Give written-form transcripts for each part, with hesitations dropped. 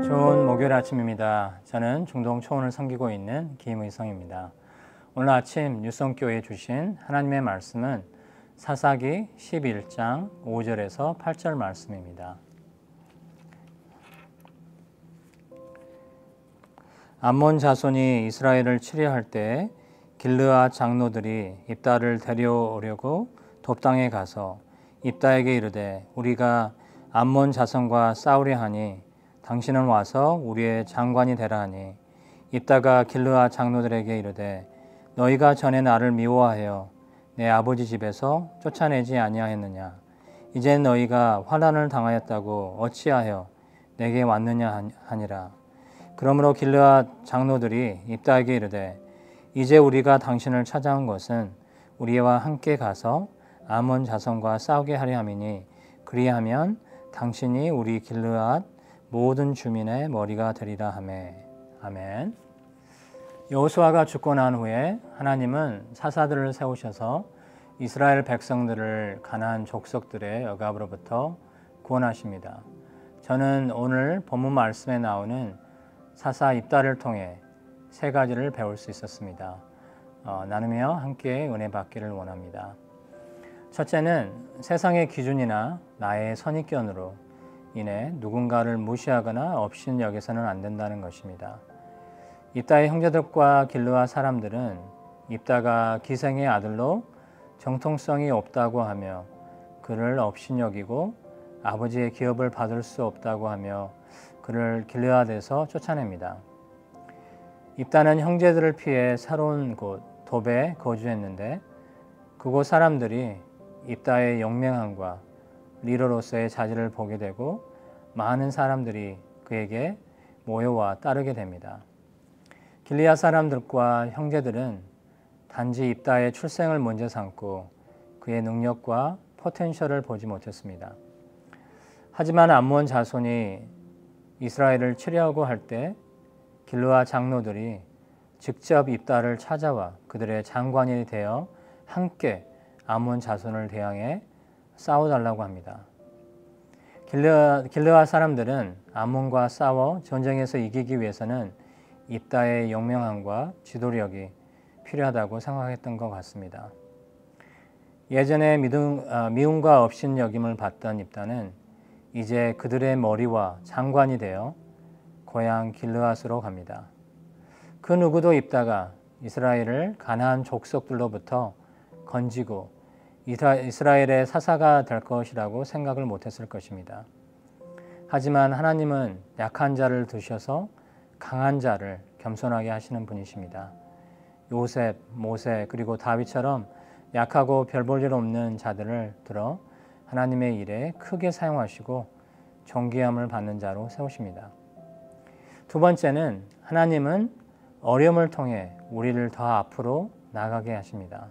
좋은 목요일 아침입니다. 저는 중동 초원을 섬기고 있는 김의성입니다. 오늘 아침 뉴성교회에 주신 하나님의 말씀은 사사기 11장 5절에서 8절 말씀입니다. 암몬 자손이 이스라엘을 치려할 때 길르앗 장로들이 입다를 데려오려고 돕당에 가서 입다에게 이르되 우리가 암몬 자손과 싸우려 하니 당신은 와서 우리의 장관이 되라 하니 입다가 길르앗 장로들에게 이르되 너희가 전에 나를 미워하여 내 아버지 집에서 쫓아내지 아니하였느냐 이제 너희가 환난을 당하였다고 어찌하여 내게 왔느냐 하니라. 그러므로 길르앗 장로들이 입다에게 이르되 이제 우리가 당신을 찾아온 것은 우리와 함께 가서 암몬 자손과 싸우게 하려 함이니 그리하면 당신이 우리 길르앗 모든 주민의 머리가 되리라 하매. 아멘. 여호수아가 죽고 난 후에 하나님은 사사들을 세우셔서 이스라엘 백성들을 가나안 족속들의 억압으로부터 구원하십니다. 저는 오늘 본문 말씀에 나오는 사사 입다를 통해 세 가지를 배울 수 있었습니다. 나누며 함께 은혜 받기를 원합니다. 첫째는 세상의 기준이나 나의 선입견으로 인해 누군가를 무시하거나 업신여겨서는 안 된다는 것입니다. 입다의 형제들과 길르앗 사람들은 입다가 기생의 아들로 정통성이 없다고 하며 그를 업신여기고 아버지의 기업을 받을 수 없다고 하며 그를 길르앗에서 쫓아냅니다. 입다는 형제들을 피해 새로운 곳 돕에 거주했는데 그곳 사람들이 입다의 용맹함과 리더로서의 자질을 보게 되고 많은 사람들이 그에게 모여와 따르게 됩니다. 길르앗 사람들과 형제들은 단지 입다의 출생을 문제 삼고 그의 능력과 포텐셜을 보지 못했습니다. 하지만 암몬 자손이 이스라엘을 치려고 할 때 길르앗 장로들이 직접 입다를 찾아와 그들의 장관이 되어 함께 암몬 자손을 대항해 싸워달라고 합니다. 길르앗 사람들은 암몬과 싸워 전쟁에서 이기기 위해서는 입다의 용맹함과 지도력이 필요하다고 생각했던 것 같습니다. 예전에 미움과 업신여김을 받던 입다는 이제 그들의 머리와 장관이 되어 고향 길르앗으로 갑니다. 그 누구도 입다가 이스라엘을 가나안 족속들로부터 건지고 이스라엘의 사사가 될 것이라고 생각을 못했을 것입니다. 하지만 하나님은 약한 자를 두셔서 강한 자를 겸손하게 하시는 분이십니다. 요셉, 모세 그리고 다윗처럼 약하고 별 볼 일 없는 자들을 들어 하나님의 일에 크게 사용하시고 존귀함을 받는 자로 세우십니다. 두 번째는 하나님은 어려움을 통해 우리를 더 앞으로 나가게 하십니다.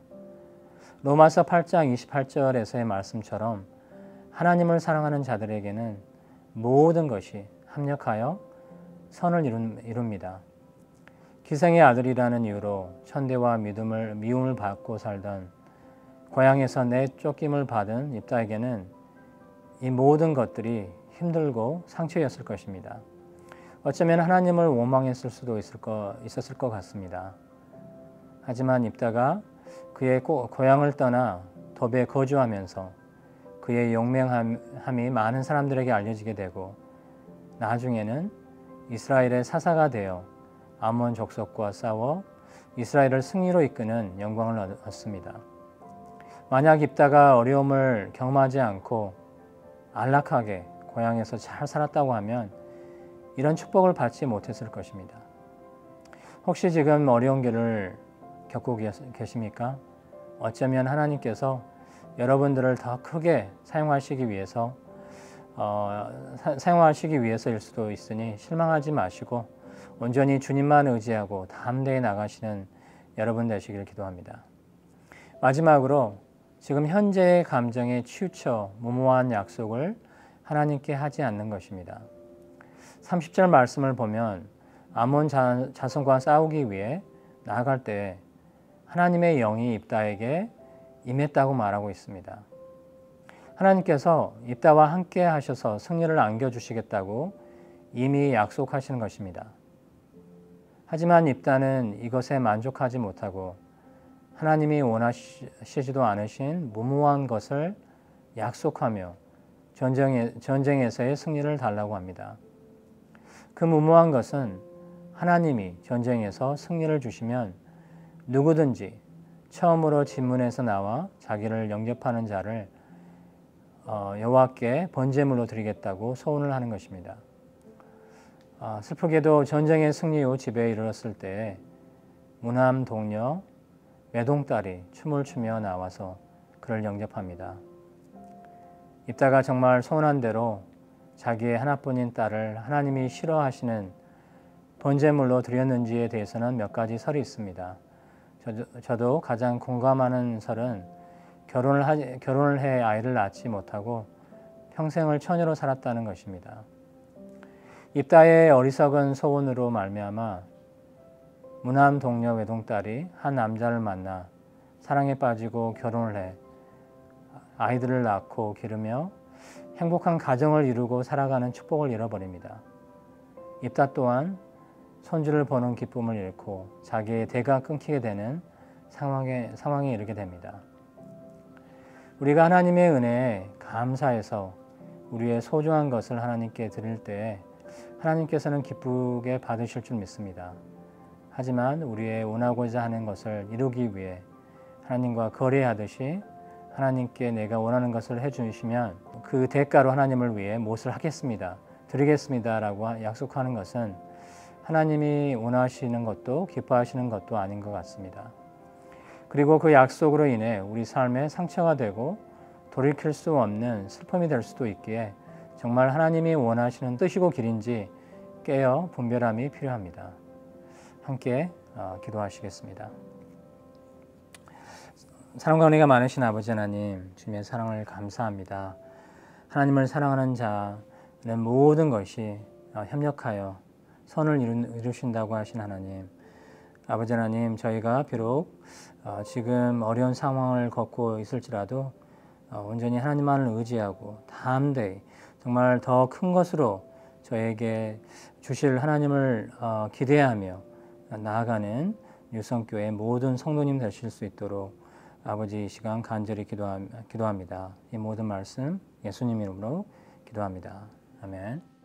로마서 8장 28절에서의 말씀처럼 하나님을 사랑하는 자들에게는 모든 것이 합력하여 선을 이룹니다. 기생의 아들이라는 이유로 천대와 미움을 받고 살던 고향에서 내쫓김을 받은 입다에게는 이 모든 것들이 힘들고 상처였을 것입니다. 어쩌면 하나님을 원망했을 수도 있었을 것 같습니다. 하지만 입다가 그의 고향을 떠나 돕에 거주하면서 그의 용맹함이 많은 사람들에게 알려지게 되고 나중에는 이스라엘의 사사가 되어 암몬 족속과 싸워 이스라엘을 승리로 이끄는 영광을 얻습니다. 만약 입다가 어려움을 경험하지 않고 안락하게 고향에서 잘 살았다고 하면 이런 축복을 받지 못했을 것입니다. 혹시 지금 어려운 길을 겪고 계십니까? 어쩌면 하나님께서 여러분들을 더 크게 사용하시기 위해서일 수도 있으니 실망하지 마시고 온전히 주님만 의지하고 담대히 나가시는 여러분 되시길 기도합니다. 마지막으로 지금 현재의 감정에 치우쳐 무모한 약속을 하나님께 하지 않는 것입니다. 30절 말씀을 보면 암몬 자손과 싸우기 위해 나아갈 때 하나님의 영이 입다에게 임했다고 말하고 있습니다. 하나님께서 입다와 함께 하셔서 승리를 안겨주시겠다고 이미 약속하시는 것입니다. 하지만 입다는 이것에 만족하지 못하고 하나님이 원하시지도 않으신 무모한 것을 약속하며 전쟁에서의 승리를 달라고 합니다. 그 무모한 것은 하나님이 전쟁에서 승리를 주시면 누구든지 처음으로 진문에서 나와 자기를 영접하는 자를 여호와께 번제물로 드리겠다고 소원을 하는 것입니다. 슬프게도 전쟁의 승리 후 집에 이르렀을 때 무남 동녀 외동딸이 춤을 추며 나와서 그를 영접합니다. 입다가 정말 소원한 대로 자기의 하나뿐인 딸을 하나님이 싫어하시는 번제물로 드렸는지에 대해서는 몇 가지 설이 있습니다. 저도 가장 공감하는 설은 결혼을 해 아이를 낳지 못하고 평생을 처녀로 살았다는 것입니다. 입다의 어리석은 소원으로 말미암아 무남 동녀 외동딸이 한 남자를 만나 사랑에 빠지고 결혼을 해 아이들을 낳고 기르며 행복한 가정을 이루고 살아가는 축복을 잃어버립니다. 입다 또한 손주를 보는 기쁨을 잃고 자기의 대가 끊기게 되는 상황에 이르게 됩니다. 우리가 하나님의 은혜에 감사해서 우리의 소중한 것을 하나님께 드릴 때 하나님께서는 기쁘게 받으실 줄 믿습니다. 하지만 우리의 원하고자 하는 것을 이루기 위해 하나님과 거래하듯이 하나님께 내가 원하는 것을 해주시면 그 대가로 하나님을 위해 무엇을 하겠습니다, 드리겠습니다 라고 약속하는 것은 하나님이 원하시는 것도 기뻐하시는 것도 아닌 것 같습니다. 그리고 그 약속으로 인해 우리 삶에 상처가 되고 돌이킬 수 없는 슬픔이 될 수도 있기에 정말 하나님이 원하시는 뜻이고 길인지 깨어 분별함이 필요합니다. 함께 기도하시겠습니다. 사랑과 은혜가 많으신 아버지 하나님, 주님의 사랑을 감사합니다. 하나님을 사랑하는 자는 모든 것이 협력하여 선을 이루신다고 하신 하나님, 아버지 하나님, 저희가 비록 지금 어려운 상황을 겪고 있을지라도 온전히 하나님만을 의지하고 담대히 정말 더 큰 것으로 저에게 주실 하나님을 기대하며 나아가는 유성교회 모든 성도님 되실 수 있도록 아버지 이 시간 간절히 기도합니다. 이 모든 말씀 예수님 이름으로 기도합니다. 아멘.